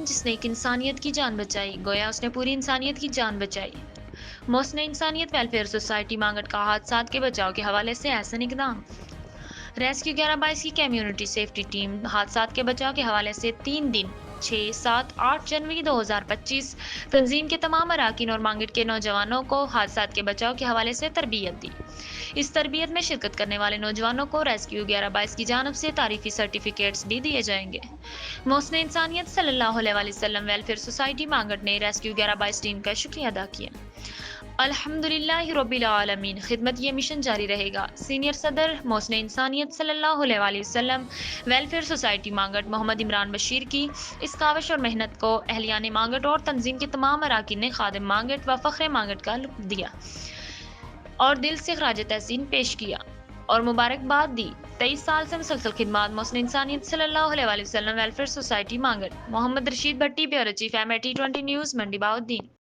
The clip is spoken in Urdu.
جس نے ایک انسانیت کی جان بچائی، گویا اس نے پوری انسانیت کی جان بچائی۔ محسن انسانیت ویلفیئر سوسائٹی مانگٹ کا حادثات کے بچاؤ کے حوالے سے احسن اقدام۔ ریسکیو 11/22 کی کمیونٹی سیفٹی ٹیم حادثات کے بچاؤ کے حوالے سے 3 دن 6، 7، 8 جنوری 2025 تنظیم کے تمام اراکین اور مانگٹ کے نوجوانوں کو حادثات کے بچاؤ کے حوالے سے تربیت دی۔ اس تربیت میں شرکت کرنے والے نوجوانوں کو ریسکیو 11/22 کی جانب سے تعریفی سرٹیفکیٹس بھی دیے جائیں گے۔ محسن انسانیت صلی اللہ علیہ وسلم ویلفیئر سوسائٹی مانگٹ نے ریسکیو 11/22 ٹیم کا شکریہ ادا کیا۔ الحمدللہ رب العالمین، خدمت یہ مشن جاری رہے گا۔ سینئر صدر محسن انسانیت صلی اللہ علیہ وسلم ویلفیئر سوسائٹی مانگٹ محمد عمران بشیر کی اس کاوش اور محنت کو اہلیان مانگٹ اور تنظیم کے تمام اراکین نے خادم مانگٹ و فخر مانگٹ کا لطف دیا اور دل سے خراج تحسین پیش کیا اور مبارکباد دی۔ 23 سال سے مسلسل خدمات محسن انسانیت صلی اللہ علیہ وسلم ویلفیئر سوسائٹی مانگٹ۔ محمد رشید بھٹی، بیورو چیف، MAT 20 نیوز، منڈی بہاؤالدین۔